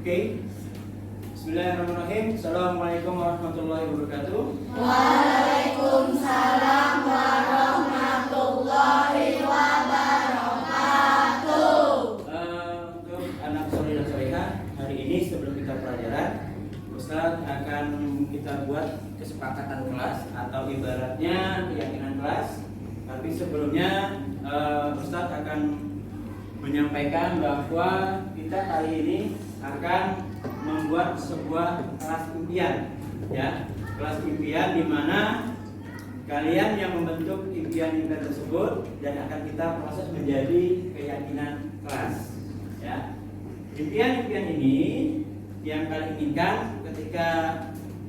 Oke. Bismillahirrahmanirrahim. Assalamualaikum warahmatullahi wabarakatuh. Waalaikumsalam warahmatullahi wabarakatuh. Untuk anak soleh dan solehah, hari ini sebelum kita pelajaran, Ustaz akan kita buat kesepakatan kelas atau ibaratnya keyakinan kelas. Tapi sebelumnya Ustaz akan menyampaikan bahwa kita kali ini akan membuat sebuah kelas impian, ya, kelas impian di mana kalian yang membentuk impian-impian tersebut dan akan kita proses menjadi keyakinan kelas, ya. Impian-impian ini yang kalian inginkan ketika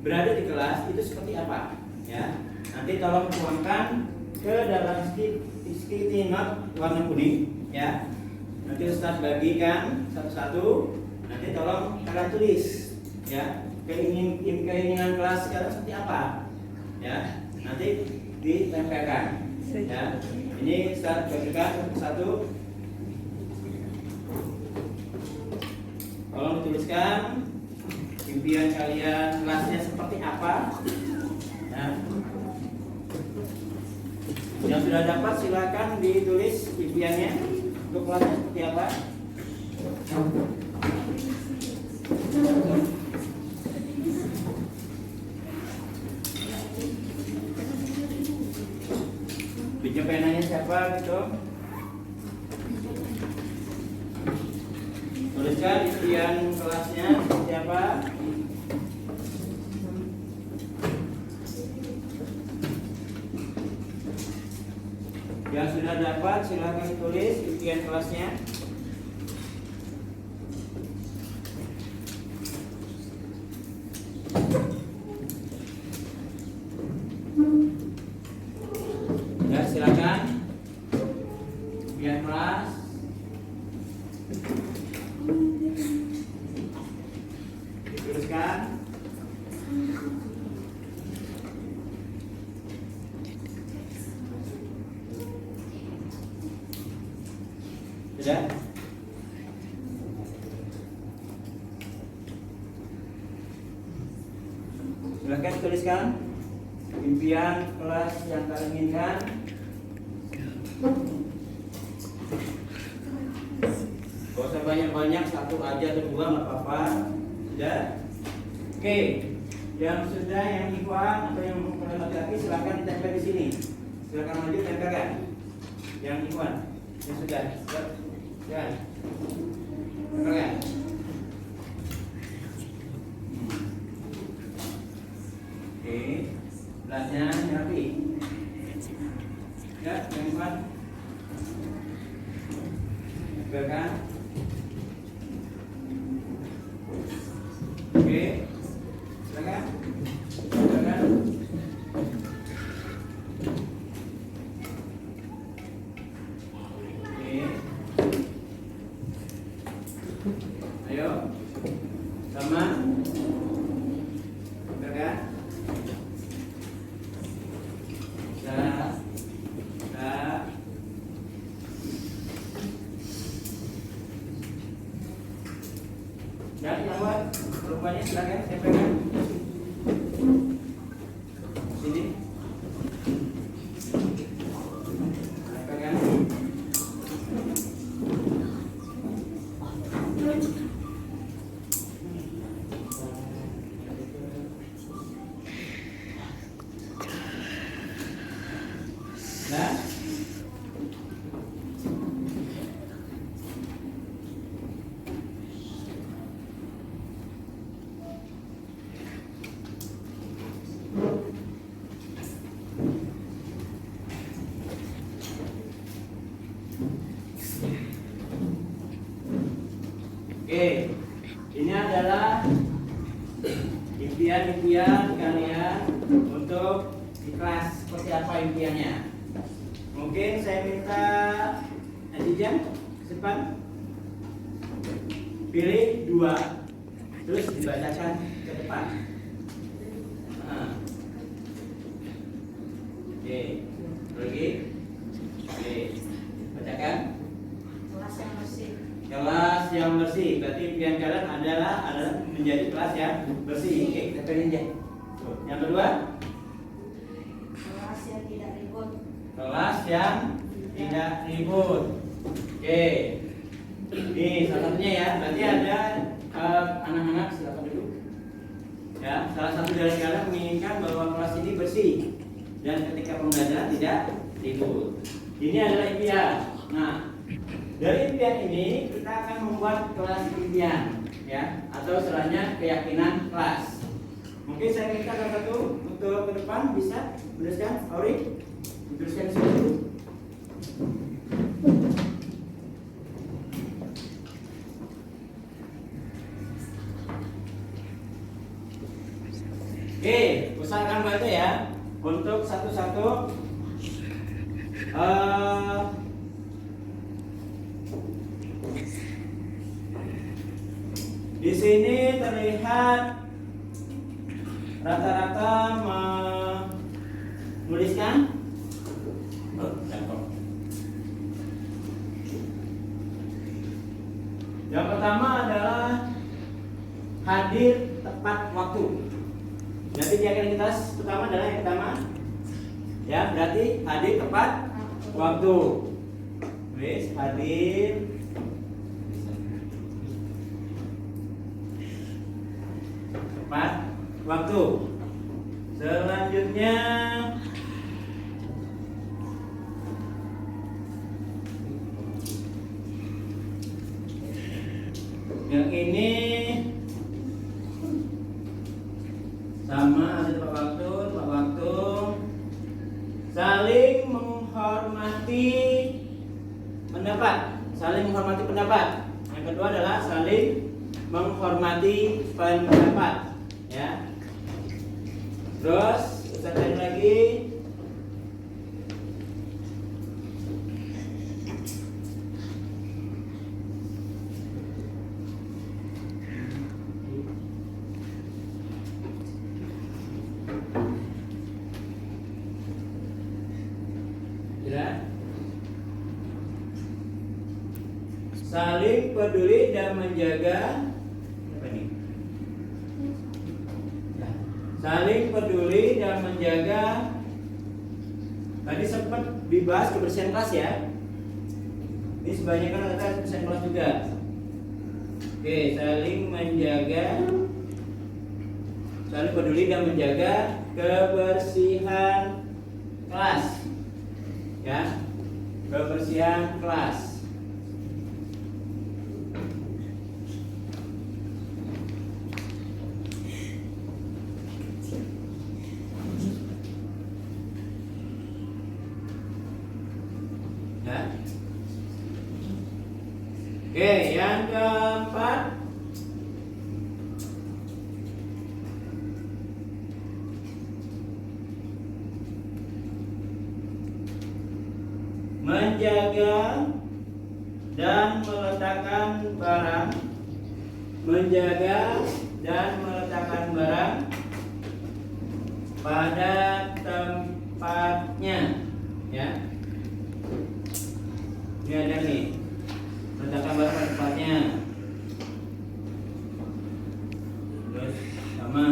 berada di kelas itu seperti apa, ya. Nanti tolong tuangkan ke dalam sticky note warna kuning, ya. Nanti Ustaz bagikan satu-satu. Nanti tolong kalian tulis, ya, keinginan kelas sekarang seperti apa, ya. Nanti ditempelkan, ya. Ini Ustaz bagikan satu-satu. Tolong dituliskan impian kalian kelasnya seperti apa, ya. Yang sudah dapat silakan ditulis impiannya untuk kelasnya seperti apa. Pinjam penanya siapa gitu? Tuliskan impian kelasnya seperti apa. Yang sudah dapat silakan tulis impian kelasnya. Ya, silakan impian kelas. Dituliskan. Sudah? Silakan tuliskan impian kelas yang kalian inginkan. Gak usah banyak-banyak, satu aja atau dua nggak apa-apa. Sudah? Oke. Yang sudah, yang ikhwan atau yang laki-laki silakan ditempel di sini. Silakan maju tempelkan. Yang ikhwan, yang sudah. Ya. Tempelkan. Oke. Belasnya rapi. Ya, yang ikhwan. Tempelkan. Oke. Silakan. Silakan. Oke. Ayo. Sama. Silakan. Dan yang buat rupanya silakan tempelkan. Sini. Tempelkan. Nah. Oke, ini adalah impian-impian kalian untuk di kelas. Seperti apa impiannya? Mungkin saya minta Adijan ke depan. Pilih dua, terus dibacakan ke depan. Nah. Oke, lagi. Oke, bacakan. Kelas yang bersih. Kelas yang bersih. Berarti impian kalian adalah menjadi kelas yang bersih. Oke, kita pilih aja. Yang kedua, kelas yang tidak ribut. kelas yang tidak ribut. Oke, ini salah satunya ya. Berarti ada anak-anak silakan dulu. Ya, salah satu dari kalian menginginkan bahwa kelas ini bersih dan ketika pembelajaran tidak ribut. Ini adalah impian. Nah, dari impian ini kita akan membuat kelas impian, ya, atau istilahnya keyakinan kelas. Mungkin saya minta satu untuk ke depan bisa menuliskan, Auri, dituliskan di sini dulu. Oke, usahakan baca ya untuk satu-satu. Di sini terlihat rata-rata menuliskan. Yang pertama adalah hadir tepat waktu. Nanti keyakinan kita pertama adalah yang pertama, ya, berarti hadir tepat waktu. Wis, hadir tepat waktu. Selanjutnya yang ini sama, ada tepat waktu, saling menghormati pendapat, Yang kedua adalah saling menghormati pendapat, ya. Terus kita cari lagi. Saling peduli dan menjaga. Apa ini? Saling peduli dan menjaga. Tadi sempat dibahas kebersihan kelas ya. Ini sebanyak kan ada kebersihan kelas juga. Oke, saling menjaga, saling peduli dan menjaga kebersihan kelas. Ya, kebersihan kelas. Oke, yang keempat, menjaga dan meletakkan barang, pada tempatnya, ya. Ini ada nih, meletakkan barang pada tempatnya. Terus sama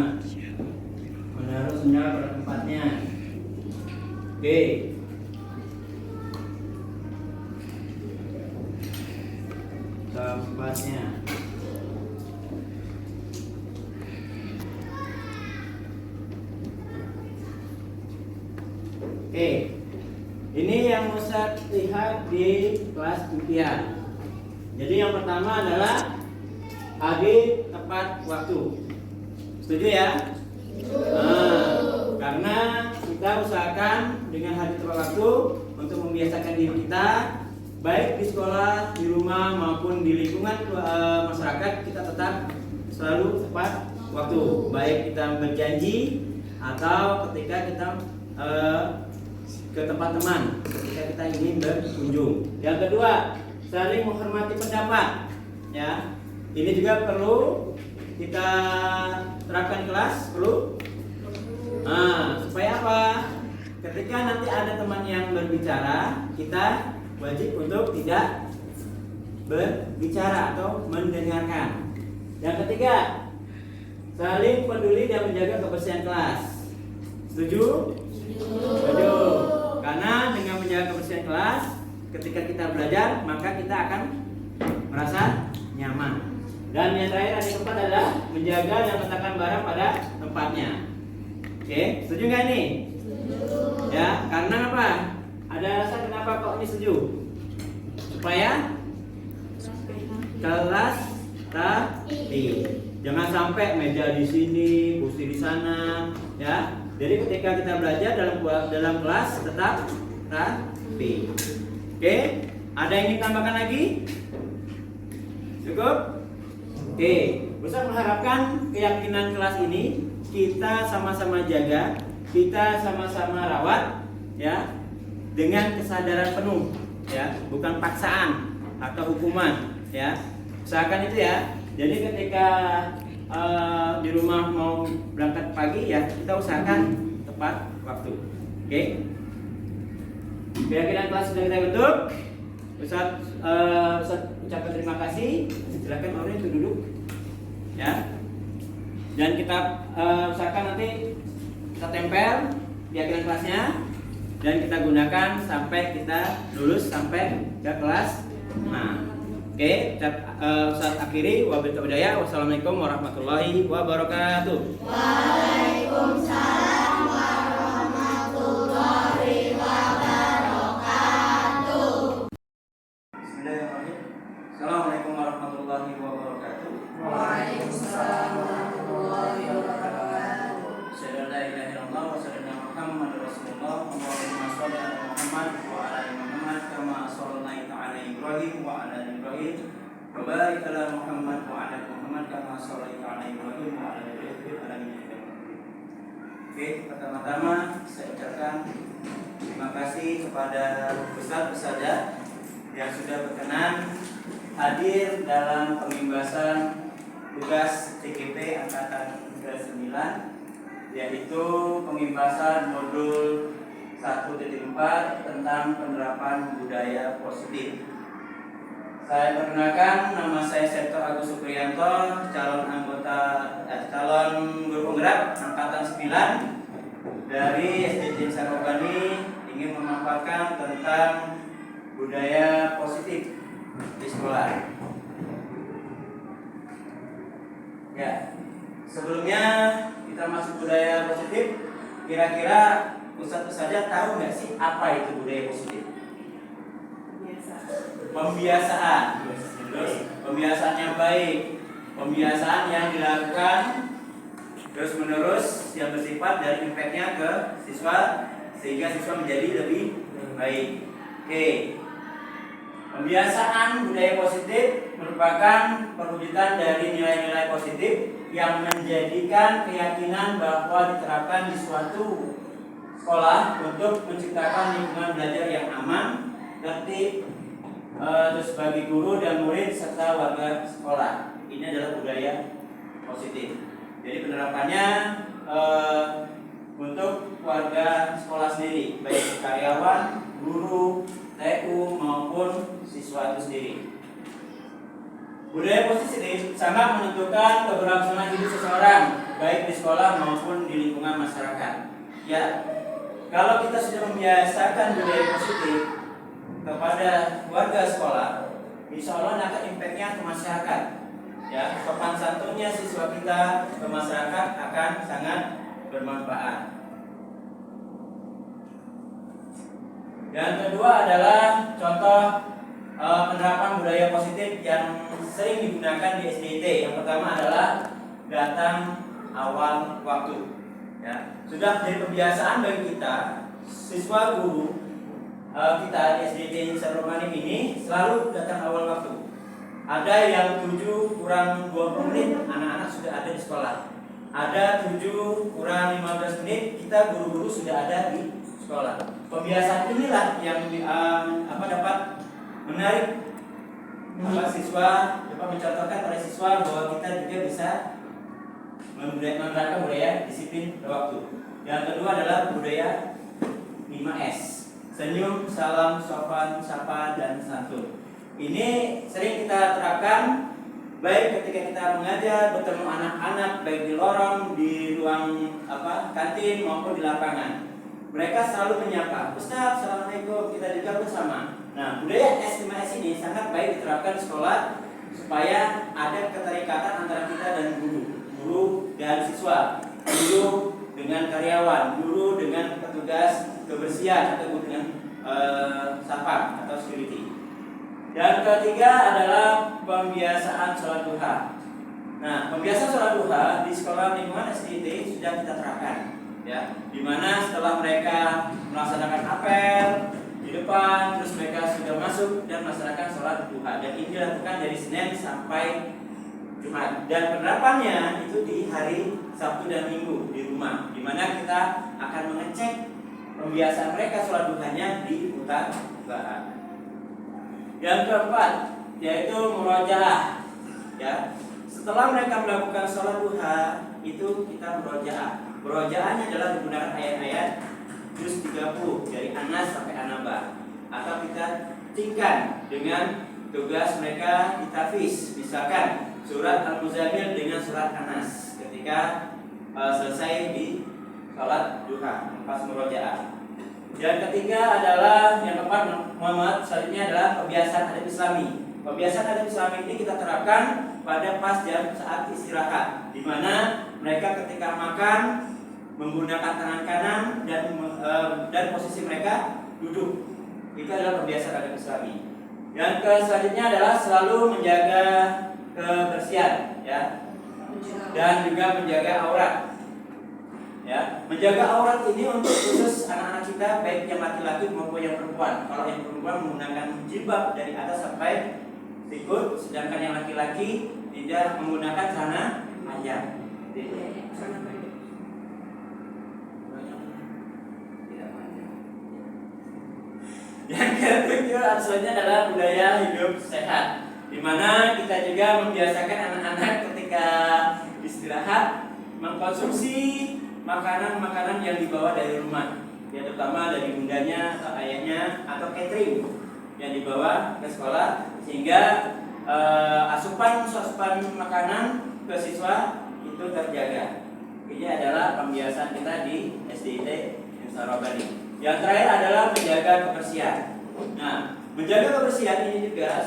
menaruh sendal pada tempatnya. Oke. Tempatnya. Oke. Ini yang Ustaz lihat di kelas impian. Jadi yang pertama adalah hadir tepat waktu. Setuju ya? Karena kita usahakan dengan hadir tepat waktu untuk membiasakan diri kita, baik di sekolah, di rumah maupun di lingkungan masyarakat, kita tetap selalu tepat waktu. Baik kita berjanji atau ketika kita ke tempat teman, ketika kita ingin berkunjung. Yang kedua, saling menghormati pendapat. Ya, ini juga perlu kita terapkan di kelas, perlu. Supaya apa? Ketika nanti ada teman yang berbicara, kita wajib untuk tidak berbicara atau mendengarkan. Yang ketiga, saling peduli dan menjaga kebersihan kelas. Setuju? Setuju. Karena dengan menjaga kebersihan kelas, ketika kita belajar, maka kita akan merasa nyaman. Dan yang terakhir yang keempat adalah menjaga dan meletakkan barang pada tempatnya. Oke, setuju nggak nih? Setuju. Ya, karena apa? Ada alasan kenapa kok ini setuju? Supaya kelas rapi. Jangan sampai meja di sini, kursi di sana, ya. Jadi ketika kita belajar dalam kelas tetap rapi. Oke, ada yang ingin tambahkan lagi? Cukup? Oke, Ustaz mengharapkan keyakinan kelas ini kita sama-sama jaga, kita sama-sama rawat, ya, dengan kesadaran penuh, ya, bukan paksaan atau hukuman, ya. Usahakan itu ya. Jadi ketika di rumah mau berangkat pagi, ya, kita usahakan tepat waktu. Oke? Keyakinan kelas sudah kita bentuk. Ustaz ucapkan terima kasih. Silakan orang itu duduk, ya. Dan kita usahakan nanti kita tempel keyakinan kelasnya dan kita gunakan sampai kita lulus sampai ke kelas. Nah, oke, Ustaz akhiri. Wabillahi taufiq. Wassalamualaikum warahmatullahi wabarakatuh. Waalaikumsalam warahmatullahi wabarakatuh. Bismillahirrahmanirrahim. Assalamualaikum warahmatullahi wabarakatuh. Waalaikumsalam warahmatullahi wabarakatuh. Asyhadu an la ilaha illallah wa asyhadu anna Muhammadar Rasulullah. Allahumma shalli ala Muhammad wa ala ali Muhammad kama shallaita ala Ibrahim wa ala ali Ibrahim. Wa barik ala Muhammad wa ala ali Muhammad kama shallaita ala Ibrahim wa ala ali Ibrahim fil alamin innaka Hamidum Majid. Oke, pertama-tama saya ucapkan terima kasih kepada Ustaz-Ustazah yang sudah berkenan hadir dalam pembahasan tugas TKP angkatan ke-9, yaitu pembahasan modul 1.4 tentang penerapan budaya positif. Saya perkenalkan, nama saya Septo Agus Supriyanto, calon guru penggerak angkatan 9 dari SDN Sarogani, ingin memaparkan tentang budaya positif di sekolah. Ya, sebelumnya kita masuk budaya positif, kira-kira Ustadz saja tahu nggak sih apa itu budaya positif? Pembiasaan. Terus pembiasaan yang baik, pembiasaan yang dilakukan terus menerus yang bersifat dari impactnya ke siswa sehingga siswa menjadi lebih baik. Oke. Pembiasaan budaya positif merupakan perwujudan dari nilai-nilai positif yang menjadikan keyakinan bahwa diterapkan di suatu sekolah untuk menciptakan lingkungan belajar yang aman, tertib, terus bagi guru dan murid serta warga sekolah. Ini adalah budaya positif. Jadi penerapannya untuk warga sekolah sendiri, baik karyawan, guru, TU maupun siswa itu sendiri. Budaya positif sangat menentukan keberlangsungan hidup seseorang, baik di sekolah maupun di lingkungan masyarakat. Ya, kalau kita sudah membiasakan budaya positif kepada warga sekolah, insya Allah akan impactnya ke masyarakat. Ya, sopan santunnya siswa kita ke masyarakat akan sangat bermanfaat. Yang kedua adalah contoh penerapan budaya positif yang sering digunakan di SDIT. Yang pertama adalah datang awal waktu. Ya, sudah jadi kebiasaan bagi kita, siswa guru kita di SDIT Saromani ini selalu datang awal waktu. Ada yang 7 kurang 20 menit anak-anak sudah ada di sekolah. Ada 7 kurang 15 menit kita guru-guru sudah ada di sekolah. Pembiasaan inilah yang dapat menarik siswa, dapat mencontohkan pada siswa bahwa kita juga bisa menerapkan budaya disiplin waktu. Yang kedua adalah budaya 5S. Senyum, salam, sopan, sapa, dan santun. Ini sering kita terapkan baik ketika kita mengajar, bertemu anak-anak baik di lorong, di ruang kantin maupun di lapangan. Mereka selalu menyapa, Ustaz, Assalamualaikum, kita juga bersama. Nah, budaya S5S ini sangat baik diterapkan di sekolah supaya ada keterikatan antara kita dan guru dan siswa, guru dengan karyawan, guru dengan petugas kebersihan atau guru dengan satpam atau security. Dan ketiga adalah pembiasaan sholat duha. Nah, pembiasaan sholat duha di sekolah lingkungan SDIT sudah kita terapkan, ya. Dimana setelah mereka melaksanakan apel di depan, terus mereka sudah masuk dan melaksanakan sholat duha. Dan ini dilakukan dari Senin sampai Jumat. Dan penerapannya itu di hari Sabtu dan Minggu di rumah, dimana kita akan mengecek pembiasaan mereka sholat duhanya di utara. Yang keempat yaitu murojaah, ya. Setelah mereka melakukan sholat duha itu kita murojaah. Murojaahnya adalah menggunakan ayat-ayat juz 30 dari Anas sampai An-Naba, atau kita tingkat dengan tugas mereka di tahfiz, misalkan surat Al-Muzammil dengan surat Anas ketika selesai di sholat duha pas murojaah. Yang ketiga adalah yang keempat, selanjutnya adalah pembiasaan adat Islami. Pembiasaan adat Islami ini kita terapkan pada pas jam saat istirahat, di mana mereka ketika makan menggunakan tangan kanan dan posisi mereka duduk. Itu adalah pembiasaan adat Islami. Yang selanjutnya adalah selalu menjaga kebersihan, ya, dan juga menjaga aurat. Ya, menjaga aurat ini untuk khusus anak-anak kita, baik yang laki-laki maupun yang perempuan. Kalau yang perempuan menggunakan jilbab dari atas sampai sikut, sedangkan yang laki-laki tidak menggunakan celana panjang. Yang ketujuh selanjutnya adalah budaya hidup sehat, di mana kita juga membiasakan anak-anak ketika istirahat mengkonsumsi makanan-makanan yang dibawa dari rumah, ya, terutama dari bundanya atau ayahnya atau catering yang dibawa ke sekolah, sehingga asupan makanan ke siswa itu terjaga. Ini adalah pembiasaan kita di SDIT Sarobani. Yang terakhir adalah menjaga kebersihan. Nah, menjaga kebersihan ini juga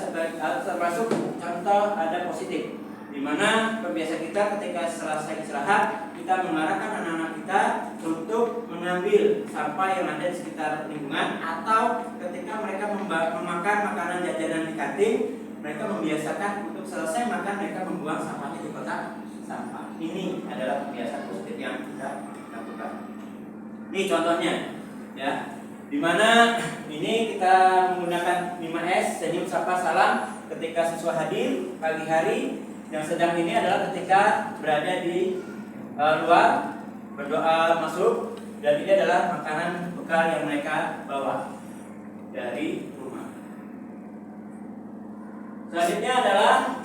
termasuk contoh ada positif, di mana pembiasaan kita ketika selesai istirahat kita mengarahkan anak-anak kita untuk mengambil sampah yang ada di sekitar lingkungan, atau ketika mereka memakan makanan jajanan di kantin, mereka membiasakan untuk selesai makan mereka membuang sampahnya di kotak sampah. Ini adalah kebiasaan positif yang kita lakukan. Ini contohnya, ya, dimana ini kita menggunakan 5S, senyum, sapa, salam ketika siswa hadir pagi hari. Yang sedang ini adalah ketika berada di luar berdoa masuk, dan ini adalah makanan bekal yang mereka bawa dari rumah. Selanjutnya adalah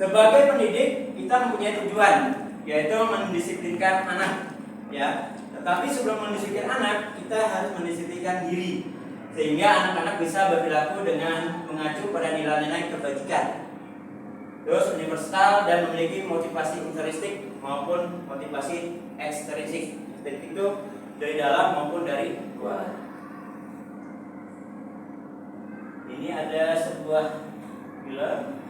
sebagai pendidik kita mempunyai tujuan, yaitu mendisiplinkan anak, ya. Tetapi sebelum mendisiplinkan anak, kita harus mendisiplinkan diri, sehingga anak-anak bisa berperilaku dengan mengacu pada nilai-nilai kebajikan, terus universal, dan memiliki motivasi intrinsik maupun motivasi ekstrinsik. Ekstrinsik itu dari dalam maupun dari luar. Ini ada sebuah film.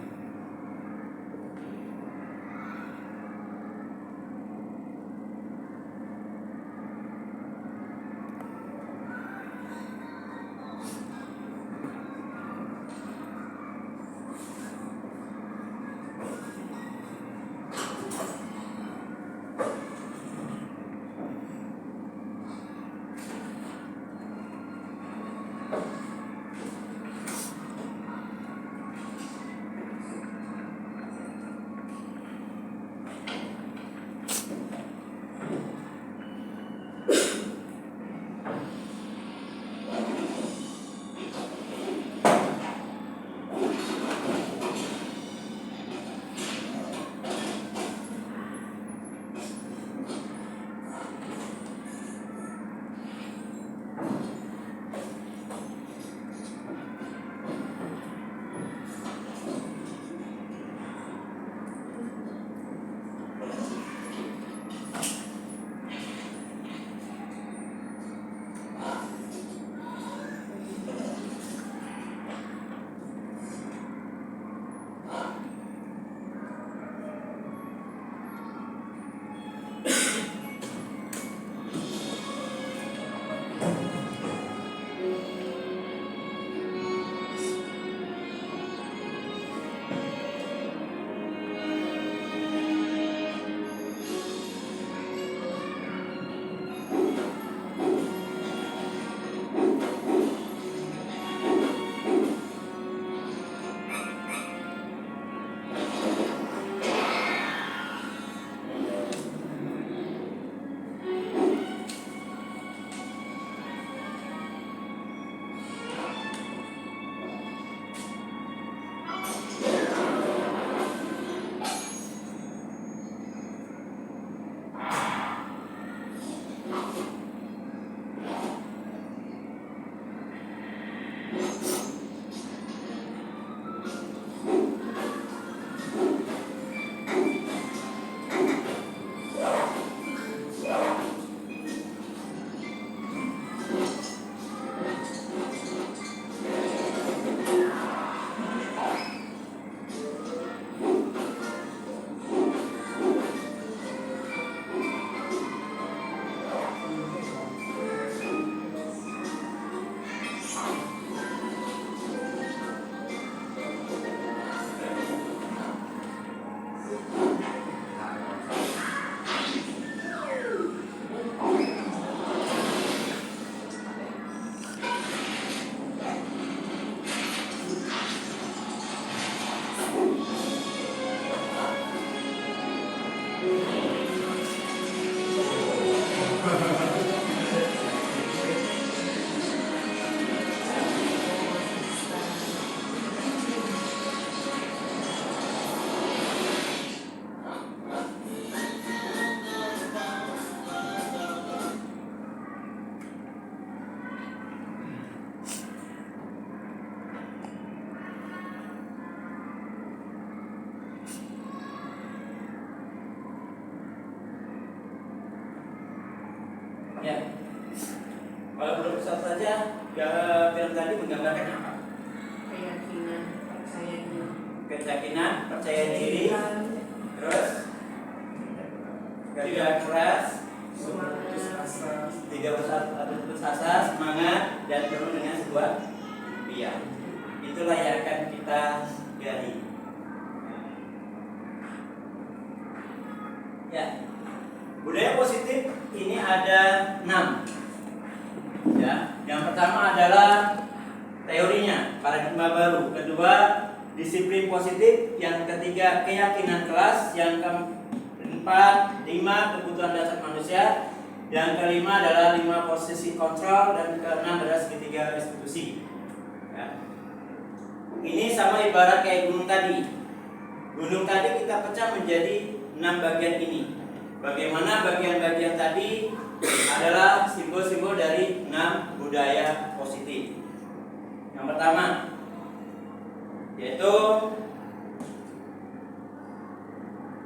Ya. Kalau belum Ustaz saja, ya, film tadi menggambarkan apa? Keyakinan, percaya diri. Keyakinan, percaya diri, terus kerja keras, tidak putus asa, semangat, dan penuh dengan sebuah impian. Itulah yang akan kita gali. Ya, budaya positif ini ada 6. Ya, yang pertama adalah teorinya, paradigma baru. Kedua, disiplin positif. Yang ketiga, keyakinan kelas. Yang keempat, 5 kebutuhan dasar manusia. Yang kelima adalah 5 posisi kontrol. Dan keenam adalah segitiga restitusi. Ya. Ini sama ibarat kayak gunung tadi. Gunung tadi kita pecah menjadi 6 bagian ini. Bagaimana bagian-bagian tadi adalah simbol-simbol dari 6 budaya positif. Yang pertama yaitu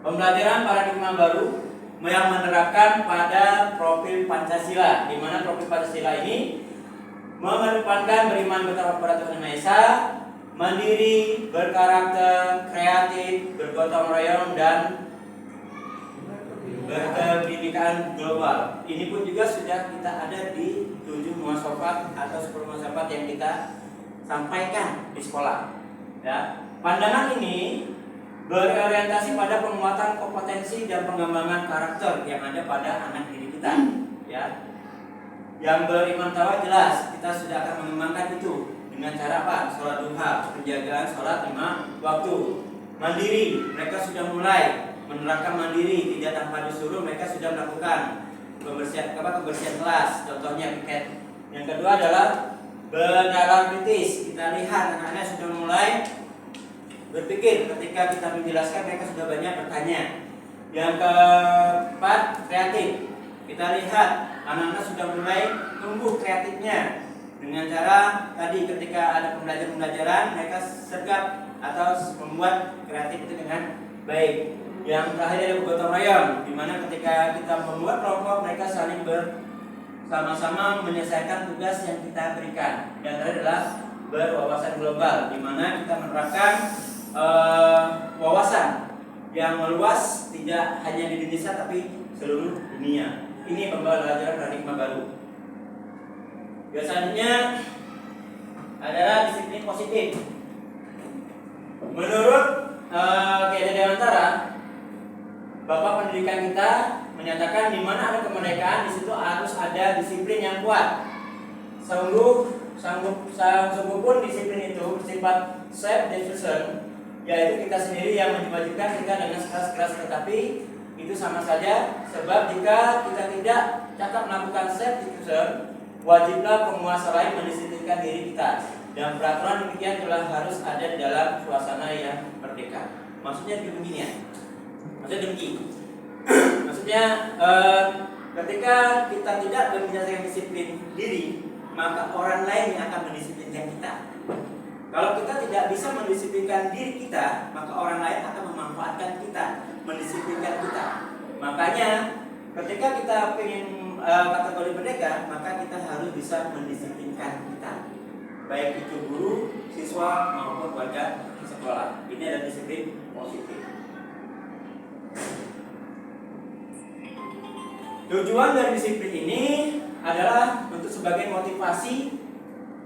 pembelajaran paradigma baru yang menerapkan pada profil Pancasila, di mana profil Pancasila ini mengedepankan beriman kepada Tuhan Yang Maha Esa, mandiri, berkarakter, kreatif, bergotong royong, dan berkebinekaan global. Ini pun juga sudah kita ada di 7 muasafat atau 10 muasafat yang kita sampaikan di sekolah. Ya, pandangan ini berorientasi pada penguatan kompetensi dan pengembangan karakter yang ada pada anak didik kita. Ya, yang beriman tawar jelas kita sudah akan mengembangkan itu dengan cara apa? Sholat duha, penjagaan sholat 5 waktu. Mandiri, mereka sudah mulai menerapkan mandiri, tidak tanpa disuruh, mereka sudah melakukan kebersihan kelas, contohnya piket. Yang kedua adalah bernalar kritis. Kita lihat anak-anak sudah mulai berpikir ketika kita menjelaskan, mereka sudah banyak bertanya. Yang keempat, kreatif. Kita lihat anak-anak sudah mulai tumbuh kreatifnya dengan cara tadi ketika ada pembelajaran mereka sergap atau membuat kreatif itu dengan baik. Yang terakhir ada gotong royong, di mana ketika kita membuat kelompok mereka saling bersama-sama menyelesaikan tugas yang kita berikan. Yang terakhir adalah berwawasan global, di mana kita menerapkan wawasan yang meluas tidak hanya di Indonesia tapi seluruh dunia. Ini pembelajaran paradigma baru. Biasanya adalah disiplin positif. Menurut Kiai Dewantara, Bapak pendidikan kita menyatakan di mana ada kemerdekaan di situ harus ada disiplin yang kuat. Sungguh pun disiplin itu bersifat self decision, yaitu kita sendiri yang mewajibkan kita dengan keras-keras, tetapi itu sama saja sebab jika kita tidak cakap melakukan self decision, wajiblah penguasa lain mendisiplinkan diri kita. Dan peraturan demikian telah harus ada di dalam suasana yang merdeka. Maksudnya begini ya. Maksudnya ketika kita tidak menyelesaikan disiplin diri, maka orang lain yang akan mendisiplinkan kita. Kalau kita tidak bisa mendisiplinkan diri kita, maka orang lain akan memanfaatkan kita, mendisiplinkan kita. Makanya ketika kita ingin kategori merdeka, maka kita harus bisa mendisiplinkan kita, baik itu guru, siswa maupun warga sekolah. Ini adalah disiplin positif. Tujuan dari disiplin ini adalah untuk sebagai motivasi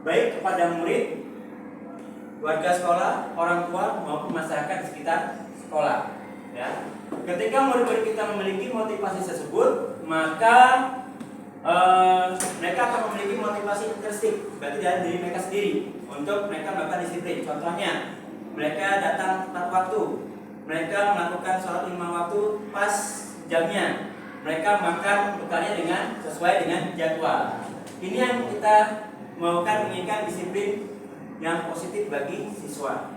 baik kepada murid, warga sekolah, orang tua maupun masyarakat di sekitar sekolah. Ya. Ketika murid-murid kita memiliki motivasi tersebut, maka mereka akan memiliki motivasi intrinsik, berarti dari diri mereka sendiri untuk mereka melakukan disiplin. Contohnya, mereka datang tepat waktu, mereka melakukan sholat 5 waktu pas jamnya, mereka makan bekalnya dengan sesuai dengan jadwal. Ini yang kita maukan, menginginkan disiplin yang positif bagi siswa.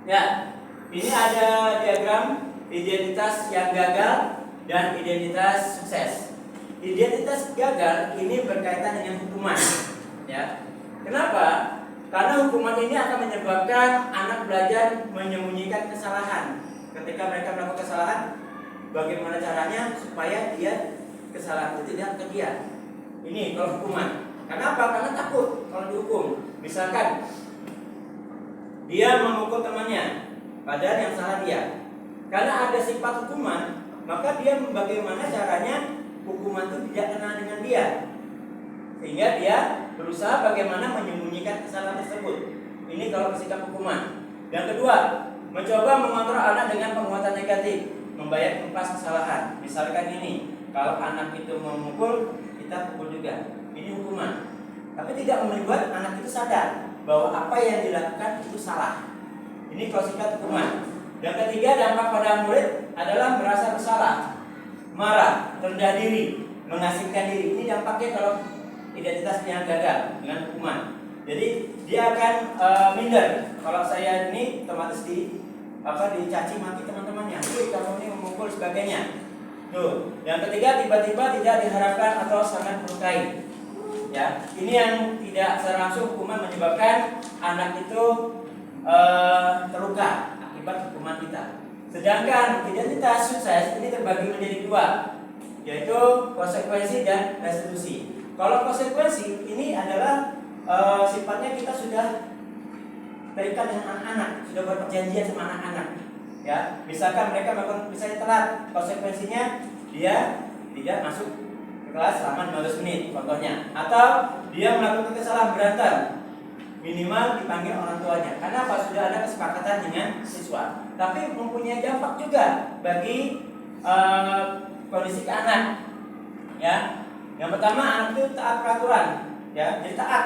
Ya, ini ada diagram identitas yang gagal dan identitas sukses. Identitas gagal ini berkaitan dengan hukuman. Ya, kenapa? Karena hukuman ini akan menyebabkan anak belajar menyembunyikan kesalahan. Ketika mereka melakukan kesalahan, bagaimana caranya supaya dia kesalahan itu tidak ke dia. Ini kalau hukuman. Kenapa? Karena takut kalau dihukum. Misalkan dia memukul temannya, padahal yang salah dia. Karena ada sifat hukuman, maka dia bagaimana caranya hukuman itu tidak kena dengan dia, sehingga dia berusaha bagaimana menyembunyikan kesalahan tersebut. Ini kalau bersikap hukuman. Yang kedua, mencoba mengontrol anak dengan penguatan negatif, membayar impas kesalahan. Misalkan ini, kalau anak itu memukul, kita pukul juga. Ini hukuman. Tapi tidak membuat anak itu sadar bahwa apa yang dilakukan itu salah. Ini kalau sikap hukuman. Yang ketiga, dampak pada murid adalah merasa bersalah, marah, rendah diri, mengasingkan diri. Ini dampaknya kalau identitasnya gagal dengan hukuman. Jadi dia akan minder. Kalau saya ini otomatis dicaci maki teman-temannya. Kamu ini memukul sebagainya. Tuh. Yang ketiga, tiba-tiba tidak diharapkan atau sangat melukai. Ya, ini yang tidak secara langsung hukuman menyebabkan anak itu terluka akibat hukuman kita. Sedangkan identitas sukses ini terbagi menjadi dua, yaitu konsekuensi dan restitusi. Kalau konsekuensi ini adalah sifatnya kita sudah terikat dengan anak-anak, sudah berperjanjian sama anak-anak. Ya, misalkan mereka melakukan misalnya telat, konsekuensinya dia tidak masuk ke kelas selama 15 menit contohnya, atau dia melakukan kesalahan berantem, minimal dipanggil orang tuanya. Karena apa? Sudah ada kesepakatan dengan siswa. Tapi mempunyai dampak juga bagi kondisi ke anak. Ya, yang pertama anak itu taat peraturan, ya, jadi taat,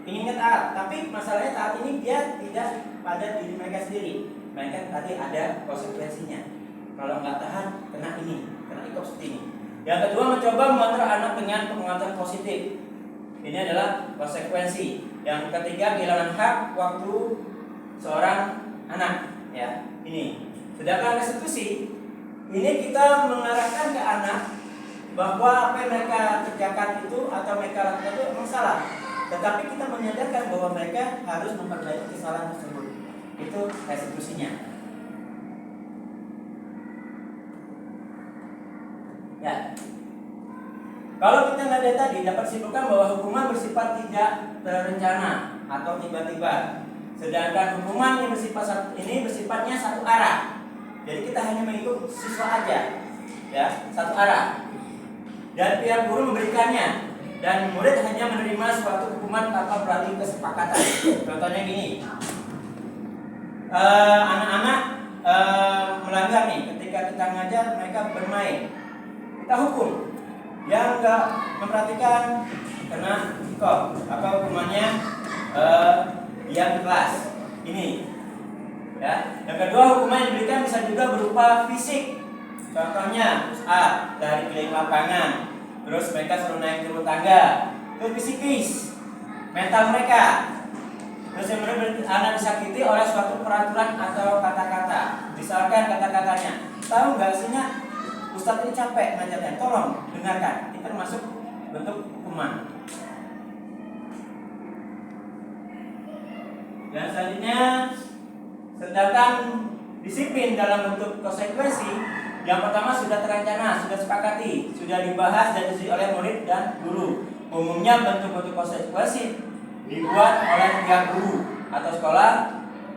inginnya taat. Tapi masalahnya taat ini dia tidak pada diri mereka sendiri. Mereka tadi ada konsekuensinya. Kalau nggak tahan, kena ini, kena ikut seperti ini. Yang kedua, mencoba mengontrol anak dengan penguatan positif. Ini adalah konsekuensi. Yang ketiga, kehilangan hak waktu seorang anak. Ya, ini. Sedangkan restitusi, ini kita mengarahkan ke anak bahwa apa yang mereka kerjakan itu atau mereka lakukan itu memang salah. Tetapi kita menyadarkan bahwa mereka harus memperbaiki kesalahan tersebut. Itu restitusinya. Ya. Kalau kita lihat tadi dapat simpulkan bahwa hukuman bersifat tidak terencana atau tiba-tiba. Sedangkan hukuman yang bersifat ini bersifatnya satu arah. Jadi kita hanya mengikut siswa aja, ya, satu arah. Dan pihak guru memberikannya, dan murid hanya menerima suatu hukuman tanpa melalui kesepakatan. Contohnya gini, anak-anak melanggar nih, ketika kita ngajar mereka bermain, kita hukum. Yang enggak memperhatikan kena kok, apa hukumannya? Diam di kelas. Ini, ya. Yang kedua, hukuman yang diberikan bisa juga berupa fisik. Contohnya, dari keliling lapangan, terus mereka suruh naik turun tangga, terus psikis, mental mereka. Terus yang benar-benar anak disakiti oleh suatu peraturan atau kata-kata. Misalkan kata-katanya, tahu nggak sih Nak? Ustadz ini capek ngajarnya, tolong dengarkan. Ini termasuk bentuk hukuman. Dan selanjutnya, sedangkan disiplin dalam bentuk konsekuensi, yang pertama sudah terencana, sudah sepakati, sudah dibahas dan disetujui oleh murid dan guru. Umumnya bentuk-bentuk konsekuensi dibuat oleh pihak guru atau sekolah,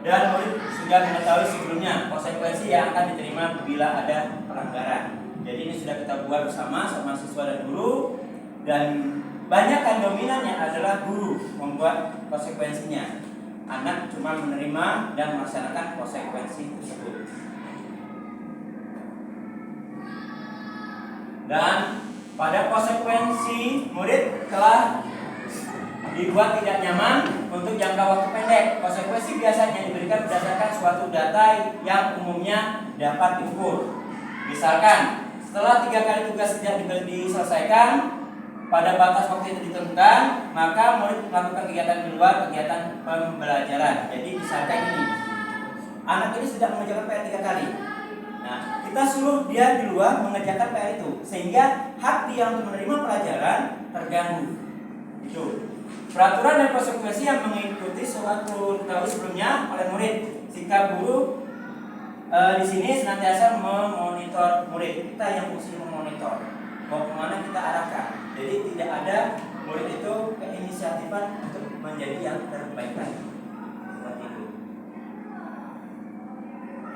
dan murid sudah mengetahui sebelumnya konsekuensi yang akan diterima bila ada pelanggaran. Jadi ini sudah kita buat bersama sama siswa dan guru, dan banyak kan dominannya adalah guru membuat konsekuensinya. Anak cuma menerima dan melaksanakan konsekuensi tersebut. Dan pada konsekuensi murid telah dibuat tidak nyaman untuk jangka waktu pendek. Konsekuensi biasanya diberikan berdasarkan suatu data yang umumnya dapat diukur. Misalkan setelah 3 kali tugas tidak diselesaikan pada batas waktu itu ditentukan, maka murid melakukan kegiatan di luar kegiatan pembelajaran. Jadi misalkan ini, anak ini sudah mengerjakan PR 3 kali. Nah, kita suruh dia di luar mengerjakan PR itu, sehingga hak dia untuk menerima pelajaran terganggu. Itu peraturan dan konsekuensi yang mengikuti suatu diketahui sebelumnya oleh murid. Sikap guru di sini senantiasa memonitor murid. Kita yang fungsi memonitor mau kemana kita arahkan. Jadi tidak ada murid itu keinisiatifan untuk menjadi yang terbaik lagi. Seperti itu.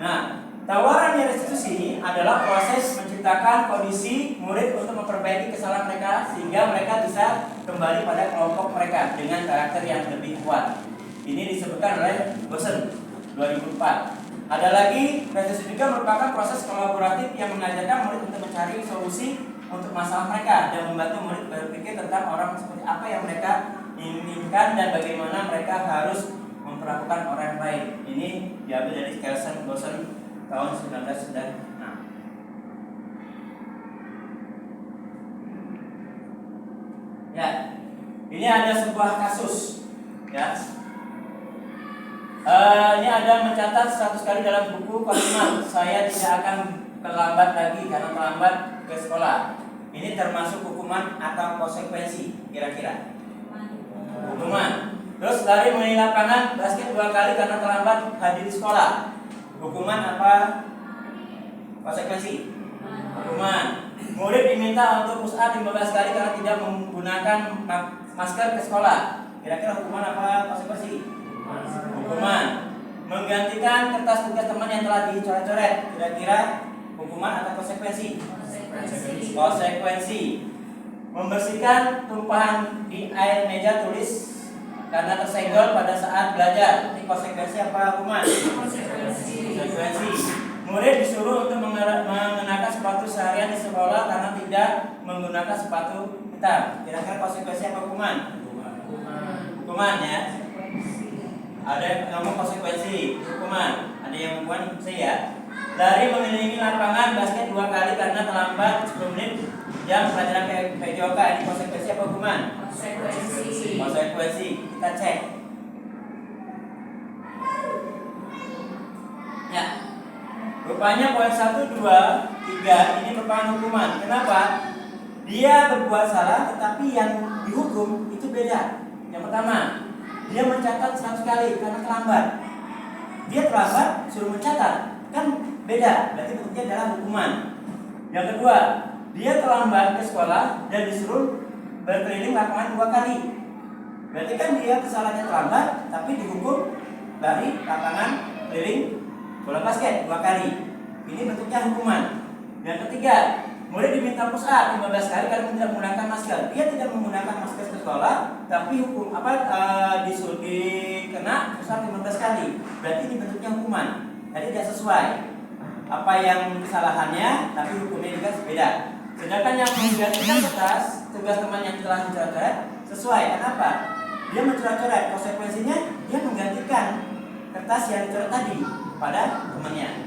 Nah, tawaran restitusi adalah proses menciptakan kondisi murid untuk memperbaiki kesalahan mereka sehingga mereka bisa kembali pada kelompok mereka dengan karakter yang lebih kuat. Ini disebutkan oleh Gosen 2004. Ada lagi, restitusi juga merupakan proses kolaboratif yang mengajarkan murid untuk mencari solusi untuk masalah mereka dan membantu murid berpikir tentang orang seperti apa yang mereka inginkan dan bagaimana mereka harus memperlakukan orang lain. Ini diambil dari Kelsen Gosen tahun 1996. Ya, ini ada sebuah kasus. Ya, ini ada mencatat 100 kali dalam buku Kalimat. Saya tidak akan terlambat lagi karena terlambat ke sekolah. Ini termasuk hukuman atau konsekuensi kira-kira? Hukuman. Terus lari mengelilingi lapangan basket 2 kali karena terlambat hadir di sekolah. Hukuman apa? Konsekuensi? Hukuman. Murid diminta untuk push up 15 kali karena tidak menggunakan masker ke sekolah. Kira-kira hukuman apa? Konsekuensi? Hukuman. Menggantikan kertas tugas teman yang telah dicoret-coret. Kira-kira hukuman atau konsekuensi? Konsekuensi. Membersihkan tumpahan di air meja tulis karena tersenggol pada saat belajar. Ini konsekuensi apa hukuman? Konsekuensi. Murid disuruh untuk mengenakan sepatu seharian di sekolah karena tidak menggunakan sepatu hitam. Kira-kira konsekuensi apa hukuman? Hukuman ya. Ada yang ngomong konsekuensi hukuman. Ada yang hukuman ya. Lari mengelilingi lapangan basket 2 kali karena terlambat 10 menit jam pelajaran PJOK. Ini konsekuensi apa hukuman? Konsekuensi. Kita cek. Ya. Rupanya poin 1, 2, 3 ini merupakan hukuman. Kenapa? Dia berbuat salah tetapi yang dihukum itu beda. Yang pertama, dia mencatat 100 kali karena terlambat. Dia terlambat suruh mencatat. Kan beda, berarti bentuknya adalah hukuman. Yang kedua, dia terlambat ke sekolah dan disuruh berkeliling lapangan 2 kali. Berarti kan dia kesalahannya terlambat, tapi dihukum dari lapangan keliling bola basket 2 kali. Ini bentuknya hukuman. Yang ketiga, murid diminta push up 15 kali karena tidak menggunakan masker. Dia tidak menggunakan masker ke sekolah, tapi hukum disuruh dikena push up 15 kali. Berarti ini bentuknya hukuman. Tadi tidak sesuai apa yang kesalahannya, tapi hukumnya juga beda. Sedangkan yang menggantikan kertas tugas teman yang telah dicoret-coret sesuai. Kenapa? Dia mencoret-coret, konsekuensinya dia menggantikan kertas yang dicoret tadi pada temannya.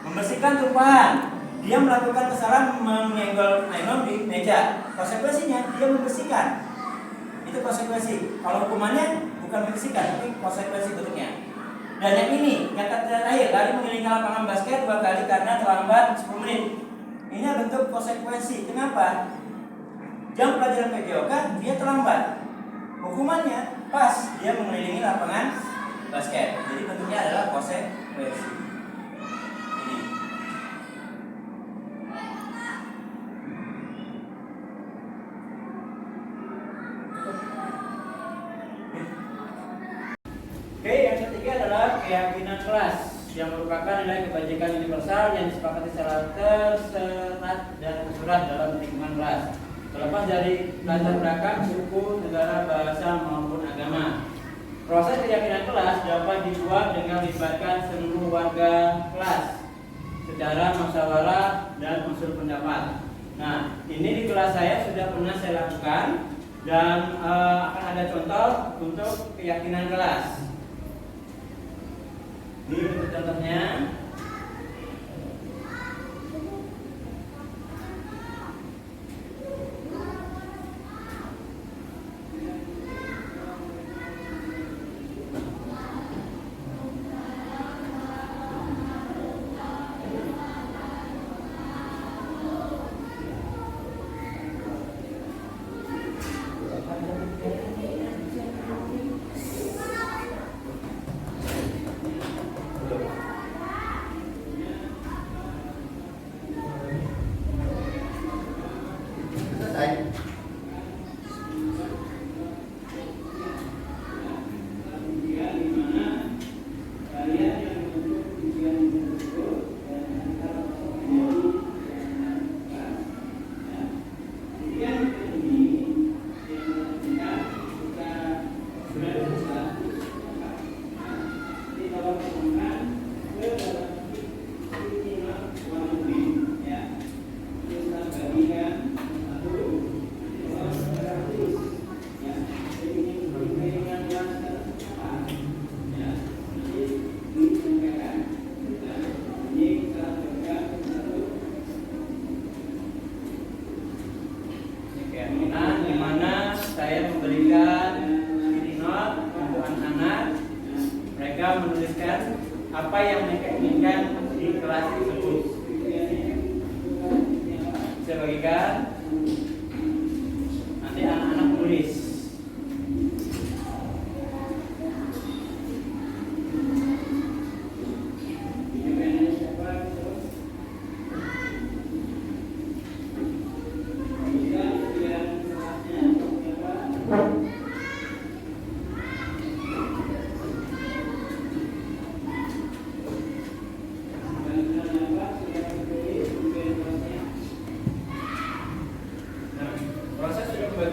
Membersihkan tumpahan, dia melakukan kesalahan menyenggol nylon di meja. Konsekuensinya dia membersihkan. Itu konsekuensi. Kalau hukumannya bukan membersihkan, tapi konsekuensi bentuknya. Dan yang ini, yang terakhir, lari mengelilingi lapangan basket 2 kali karena terlambat 10 menit. Ini bentuk konsekuensi. Kenapa? Jam pelajaran PJOK dia terlambat. Hukumannya pas dia mengelilingi lapangan basket. Jadi bentuknya adalah konsekuensi. Ini. Oke, yang ketiga adalah keyakinan kelas yang merupakan nilai kebajikan universal yang disepakati secara terserat dan tersurat dalam lingkungan kelas. Terlepas dari latar belakang, suku, negara, bahasa maupun agama. Proses keyakinan kelas dapat dibuat dengan melibatkan seluruh warga kelas secara musyawarah dan unsur pendapat. Nah, ini di kelas saya sudah pernah saya lakukan dan akan ada contoh untuk keyakinan kelas. Ini untuk contohnya.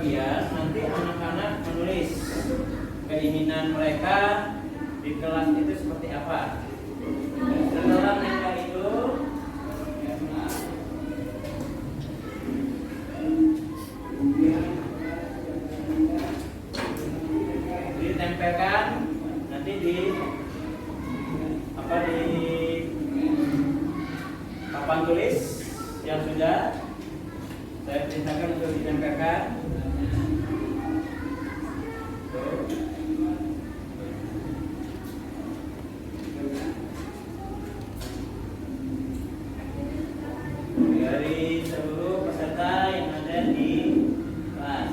bagian nanti anak-anak menulis keinginan mereka di kelas itu seperti apa. Setelah mereka itu ditempelkan nanti di papan tulis yang sudah saya perintahkan untuk ditempelkan. Dari seluruh peserta yang ada di kelas.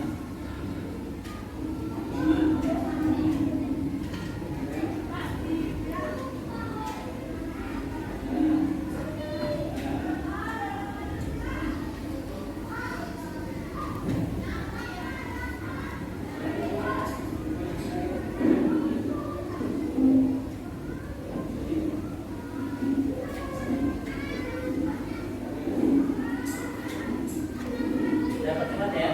Dapat cepat ya.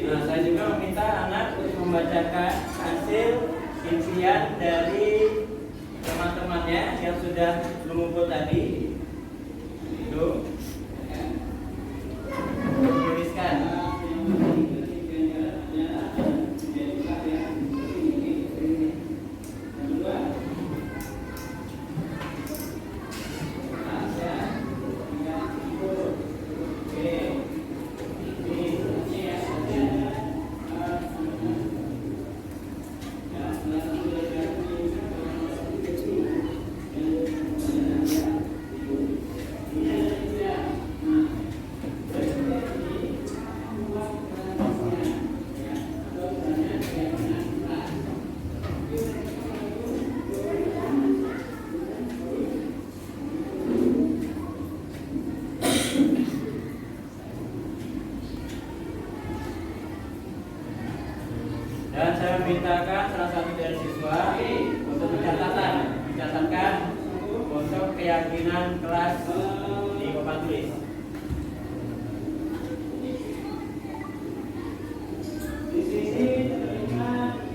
Nah, saya juga meminta anak untuk membacakan hasil isian dari teman-temannya yang sudah mengumpul tadi. Itu tuliskan. Dan saya mintakan salah satu dari siswa untuk mencatatkan untuk keyakinan kelas di papan tulis. Di sini terlihat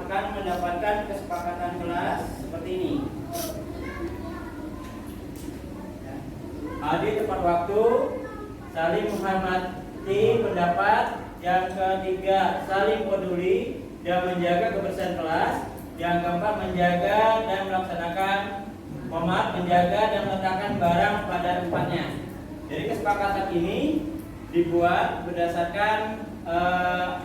akan mendapatkan kesepakatan kelas seperti ini. Hadir tepat waktu, saling menghormati pendapat. Yang ketiga, saling peduli dan menjaga kebersihan kelas. Yang keempat, menjaga dan melaksanakan menjaga dan meletakkan barang pada tempatnya. Jadi kesepakatan ini dibuat berdasarkan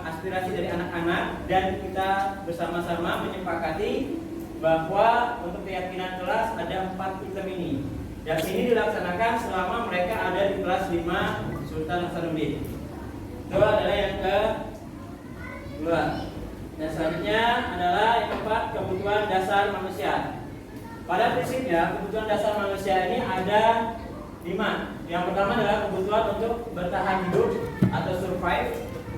aspirasi dari anak-anak dan kita bersama-sama menyepakati bahwa untuk keyakinan kelas ada 4 item ini. Yang ini dilaksanakan selama mereka ada di kelas 5 Sultan Hasanuddin. Itu adalah yang kedua. Dan selanjutnya adalah yang keempat, kebutuhan dasar manusia. Pada prinsipnya kebutuhan dasar manusia ini ada 5. Yang pertama adalah kebutuhan untuk bertahan hidup atau survive.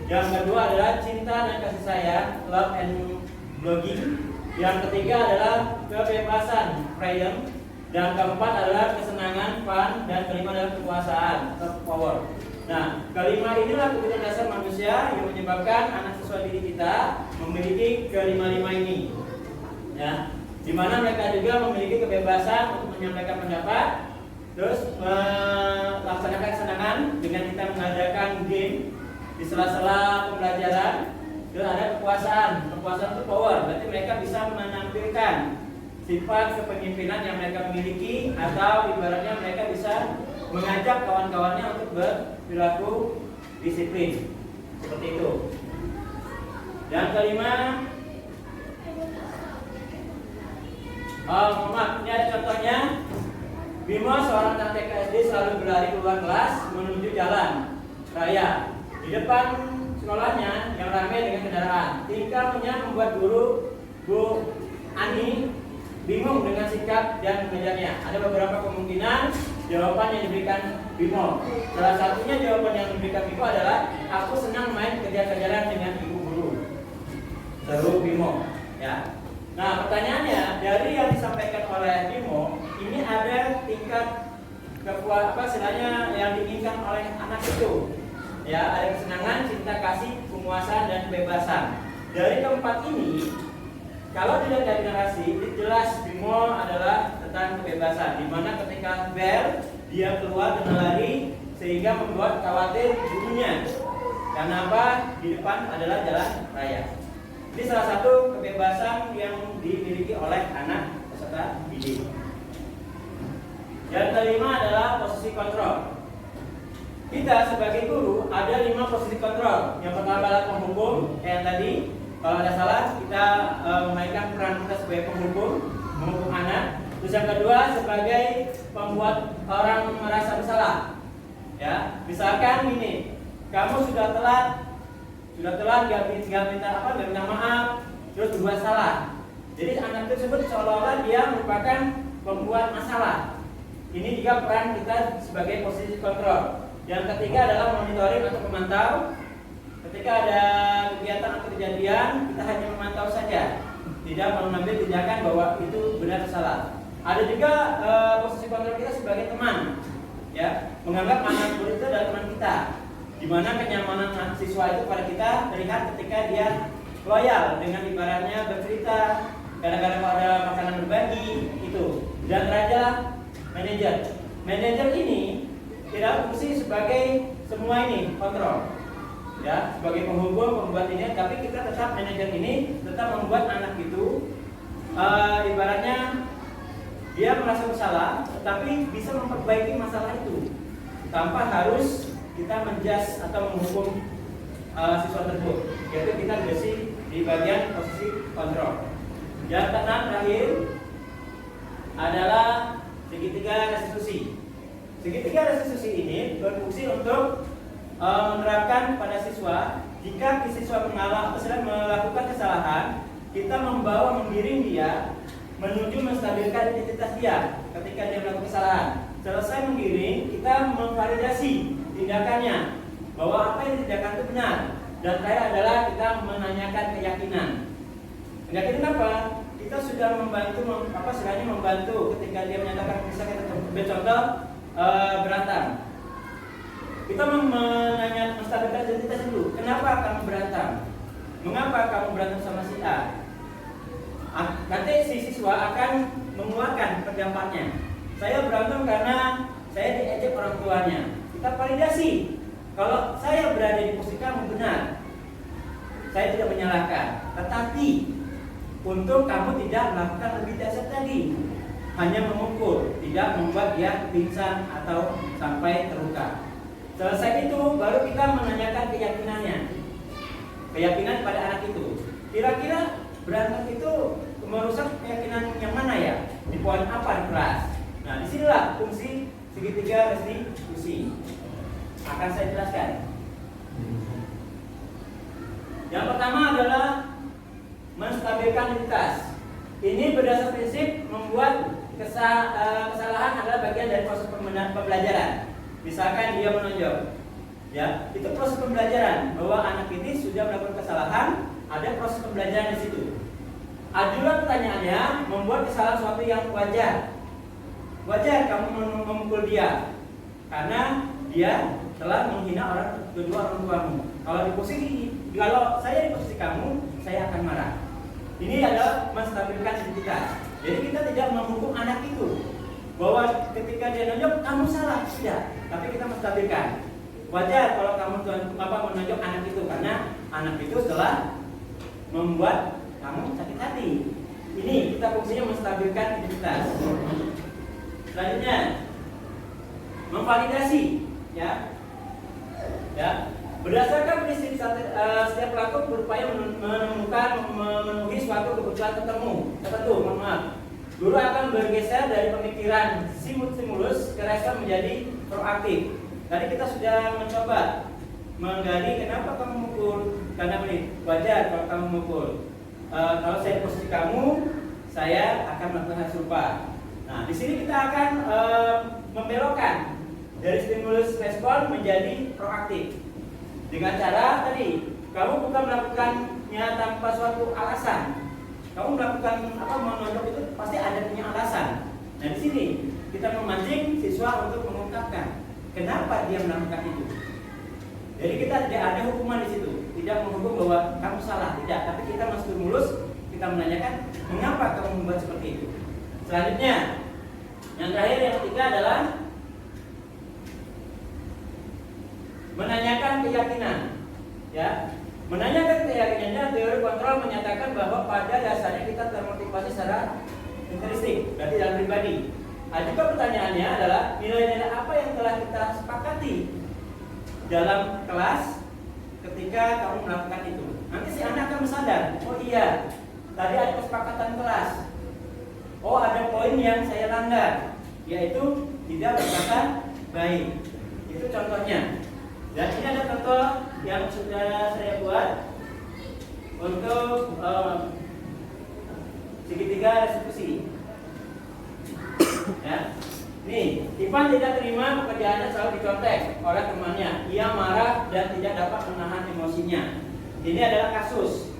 Yang kedua adalah cinta dan kasih sayang, love and belonging. Yang ketiga adalah kebebasan, freedom. Dan keempat adalah kesenangan, fun, dan kelima adalah kekuasaan atau power. Nah, kelima inilah kebutuhan dasar manusia yang menyebabkan anak siswa didik kita memiliki kelima-lima ini. Ya, di mana mereka juga memiliki kebebasan untuk menyampaikan pendapat, terus melaksanakan kesenangan dengan kita mengadakan game di sela-sela pembelajaran. Terus ada kekuasaan itu power, berarti mereka bisa menampilkan sifat kepemimpinan yang mereka miliki, atau ibaratnya mereka bisa mengajak kawan-kawannya untuk berperilaku disiplin seperti itu. Yang kelima, ini ada contohnya. Bimo, seorang anak TK SD, selalu berlari keluar kelas menuju jalan raya. Di depan sekolahnya yang ramai dengan kendaraan. Tingkahnya membuat guru Bu Ani bingung dengan sikap dan mengajarnya. Ada beberapa kemungkinan jawaban yang diberikan Bimo. Salah satunya jawaban yang diberikan Bimo adalah, aku senang main kejar-kejaran dengan ibu guru. Seru Bimo. Ya. Nah, pertanyaannya, dari yang disampaikan oleh Bimo, ini ada tingkat istilahnya yang diinginkan oleh anak itu. Ya, ada kesenangan, cinta kasih, penguasaan, dan kebebasan. Dari keempat ini, kalau dilihat dari narasi, jelas Bimo adalah tentang kebebasan, di mana ketika bel, dia keluar dan lari sehingga membuat khawatir gurunya. Karena apa? Di depan adalah jalan raya. Ini salah satu kebebasan yang dimiliki oleh anak peserta didik. Yang kelima adalah posisi kontrol. Kita sebagai guru ada 5 posisi kontrol. Yang pertama adalah penghukum, yang tadi. Kalau ada salah, kita memainkan peran kita sebagai menghukum anak. Terus yang kedua, sebagai pembuat orang merasa bersalah. Ya, misalkan ini, kamu sudah telat, nggak minta maaf, terus berbuat salah. Jadi anak tersebut seolah-olah dia merupakan pembuat masalah. Ini juga peran kita sebagai posisi kontrol. Yang ketiga adalah monitoring atau memantau. Ketika ada kegiatan atau kejadian, kita hanya memantau saja, tidak mengambil tindakan bahwa itu benar atau salah. Ada juga posisi kontrol kita sebagai teman, ya, menganggap anak murid itu adalah teman kita, di mana kenyamanan siswa itu pada kita terlihat ketika dia loyal dengan ibaratnya bercerita, kadang-kadang kalau ada makanan berbagi itu. Dan terakhir manajer. Manajer ini tidak fungsi sebagai semua ini kontrol. Ya, sebagai penghukum, pembuat ini, tapi kita tetap manajer ini tetap membuat anak itu ibaratnya dia merasa bersalah, tetapi bisa memperbaiki masalah itu tanpa harus kita menjudge atau menghukum siswa tersebut. Yaitu kita bersih di bagian posisi kontrol. Yang keenam terakhir adalah segitiga restitusi. Segitiga restitusi ini berfungsi untuk menerapkan pada siswa, jika siswa melakukan kesalahan, kita menggiring dia menuju menstabilkan identitas dia ketika dia melakukan kesalahan. Selesai menggiring, kita memvalidasi tindakannya bahwa apa yang ditindakan itu benar. Dan terakhir adalah kita menanyakan keyakinan. Keyakinan apa? Kita sudah membantu ketika dia menyatakan, misalnya kita contoh berantem. Kita menstabilkan identitas dulu. Kenapa kamu berantem? Mengapa kamu berantem sama si A? Nanti si siswa akan mengeluarkan pendapatnya. Saya berantem karena saya diejek orang tuanya. Kita validasi. Kalau saya berada di posisi kamu benar, saya tidak menyalahkan. Tetapi untuk kamu tidak melakukan lebih dasar tadi, hanya memukul, tidak membuat dia pingsan atau sampai terluka. Selesai itu baru kita menanyakan keyakinannya, keyakinan pada anak itu. Kira-kira berantem itu merusak keyakinan yang mana ya? Di poin apa di kelas? Nah, disinilah fungsi segitiga restitusi. Akan saya jelaskan. Yang pertama adalah menstabilkan identitas. Ini berdasar prinsip membuat kesalahan adalah bagian dari proses pembelajaran. Misalkan dia menonjol, ya, itu proses pembelajaran bahwa anak ini sudah melakukan kesalahan, ada proses pembelajaran di situ. Ajuran pertanyaannya membuat kesalahan suatu yang wajar. wajar kamu memukul dia karena dia telah menghina kedua orang tuamu. Kalau saya di posisi kamu, saya akan marah. Ini adalah menstabilkan identitas. Jadi kita tidak menghukum anak itu bahwa ketika dia nonjok kamu salah, tidak. Tapi kita menstabilkan. Wajar kalau kamu menonjok anak itu karena anak itu telah membuat kamu sakit hati. Ini kita fungsinya menstabilkan identitas. Selanjutnya, memvalidasi, ya. Berdasarkan prinsip setiap pelaku berupaya memenuhi suatu kebutuhan tertentu. Guru akan bergeser dari pemikiran stimulus ke respon menjadi proaktif. Tadi kita sudah mencoba menggali kenapa kamu memukul, karena ini wajar kalau kamu memukul. Kalau saya posisi kamu, saya akan melakukan hal serupa. Nah, di sini kita akan membelokkan dari stimulus respon menjadi proaktif. Dengan cara tadi, kamu bukan melakukannya tanpa suatu alasan. Kamu melakukan menonjok itu pasti ada punya alasan. Nah, di sini kita memancing siswa untuk mengungkapkan kenapa dia melakukan itu. Jadi kita tidak ada hukuman di situ, tidak menghukum bahwa kamu salah, tidak. Tapi kita menstimulus, kita menanyakan mengapa kamu membuat seperti itu. Selanjutnya, yang terakhir yang ketiga adalah menanyakan keyakinan, ya. Menanyakan keyakinannya, teori kontrol menyatakan bahwa pada dasarnya kita termotivasi secara intrinsik, berarti dalam pribadi. Nah, juga pertanyaannya adalah nilai-nilai apa yang telah kita sepakati dalam kelas ketika kamu melakukan itu. Nanti si anak akan sadar, oh iya, tadi ada kesepakatan kelas. Oh, ada poin yang saya langgar, yaitu tidak berkata baik. Itu contohnya. Dan ini ada contoh yang sudah saya buat untuk segitiga restitusi. Ya. Nih, Ivan tidak terima pekerjaannya selalu dicontek oleh temannya. Ia marah dan tidak dapat menahan emosinya. Ini adalah kasus.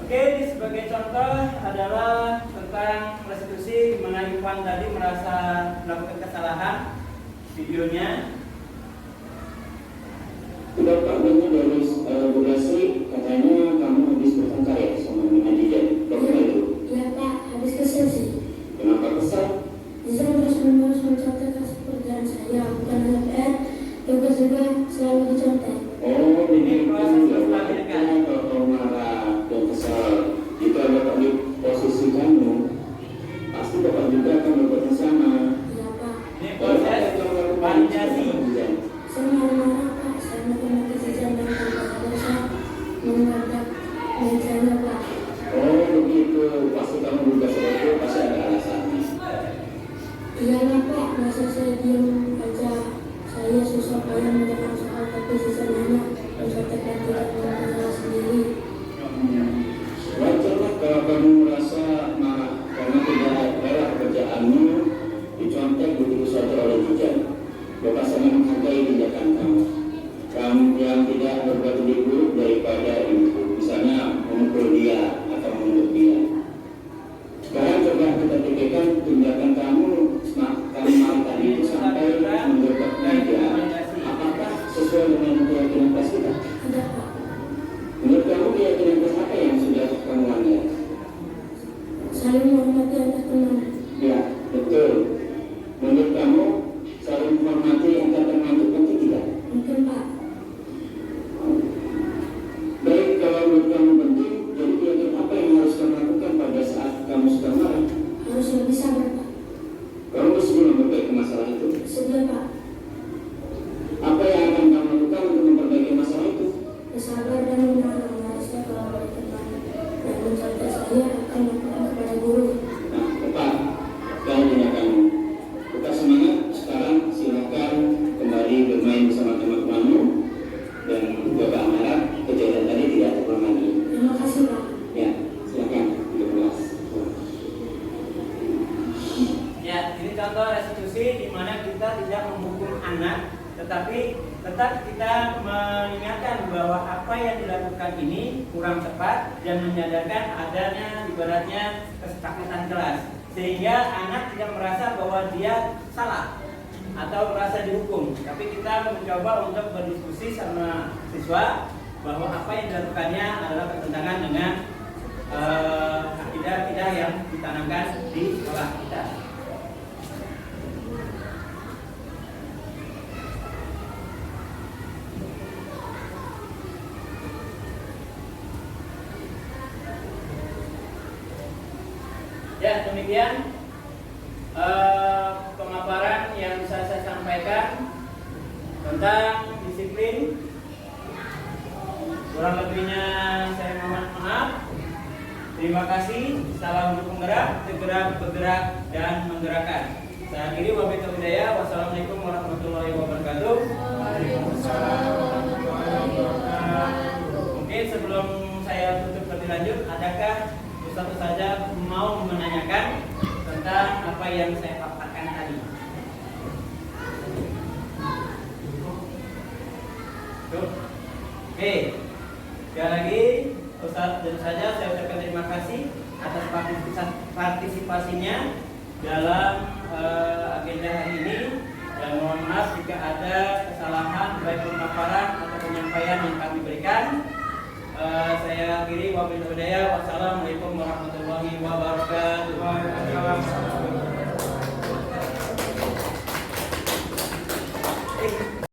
Oke, ini sebagai contoh adalah tentang restitusi, di mana Ivan tadi merasa melakukan kesalahan videonya. Udah Pak, dengar dari durasi katanya kamu habis bertengkar ya sama Adija. Bagaimana itu? Ya Pak, habis kesel sih. Kenapa kesal? Bisa terus-menerus mencontek hasil pekerjaan saya, bukan hanya PR, tugas juga selalu dicontek. Oh, Ini proses menstabilkan. kalau kamu marah dan kesal, jika Bapak di posisi kamu, pasti Bapak juga akan berbuat yang sama. Iya Pak. Ini proses validasi. Saya marah-marah Pak, saya melakukan kejadian dan tanpa dosa mengangkat mejanya Pak. Oh, begitu. Pasti kamu juga seperti itu, pasti ada alasannya. Iya lah Pak, masa saya diam aja. Saya susah payah menjelaskan soal tapi sisanya mencontek dan tidak melakukan salah sendiri. Wajarlah kalau kamu merasa marah karena tidak rela pekerjaanmu dicontek begitu saja oleh hujan. Bapak sangat menghargai tindakan kamu. Kamu yang tidak berbuat lebih buruk daripada ibu, misalnya memukul dia atau menunduk dia. Sekarang coba kita pikirkan tindakan kamu tadi itu sampai mendekat meja. Apakah sesuai dengan keyakinan kelas kita? Ada Pak. Menurut kamu keyakinan kelas apa yang sudah kamu langgar? Saling menghormati antar teman. Ya, betul. Menurut kamu saling menghormati antar teman itu penting tidak? Mungkin Pak. Baik, kalau menurut kamu penting, jadi keyakinan apa yang harus kamu lakukan pada saat kamu sedang marah? Harus lebih sabar Pak. Kamu bersedia memperbaiki masalah itu? Sedia Pak. Apa yang akan kamu lakukan untuk memperbaiki masalah itu? Bersabar dan menahan amarahnya kalau oleh teman dan mencontek saya akan lakukan kepada guru. contoh restitusi di mana kita tidak menghukum anak, tetapi tetap kita mengingatkan bahwa apa yang dilakukan ini kurang tepat dan menyadarkan adanya ibaratnya kesepakatan kelas, sehingga anak tidak merasa bahwa dia salah atau merasa dihukum. Tapi kita mencoba untuk berdiskusi sama siswa bahwa apa yang dilakukannya adalah bertentangan dengan akidah-akidah yang ditanamkan di sekolah kita. Ya, demikian pemaparan yang bisa saya sampaikan tentang disiplin. Kurang lebihnya saya mohon maaf. Terima kasih. Salam untuk penggerak, tergerak, bergerak, dan menggerakkan. Saya akhiri wabillahi hidayah. Wassalamualaikum warahmatullahi wabarakatuh. Mungkin sebelum saya tutup lebih lanjut, adakah Ustaz saja mau menanyakan tentang apa yang saya paparkan tadi? Oke, sekali lagi Ustaz dan saja saya ucapkan terima kasih atas partisipasinya dalam agenda hari ini, dan mohon maaf jika ada kesalahan baik pemaparan atau penyampaian yang kami berikan. Saya akhiri wabillahi hidayah. Wassalamualaikum warahmatullahi wabarakatuh.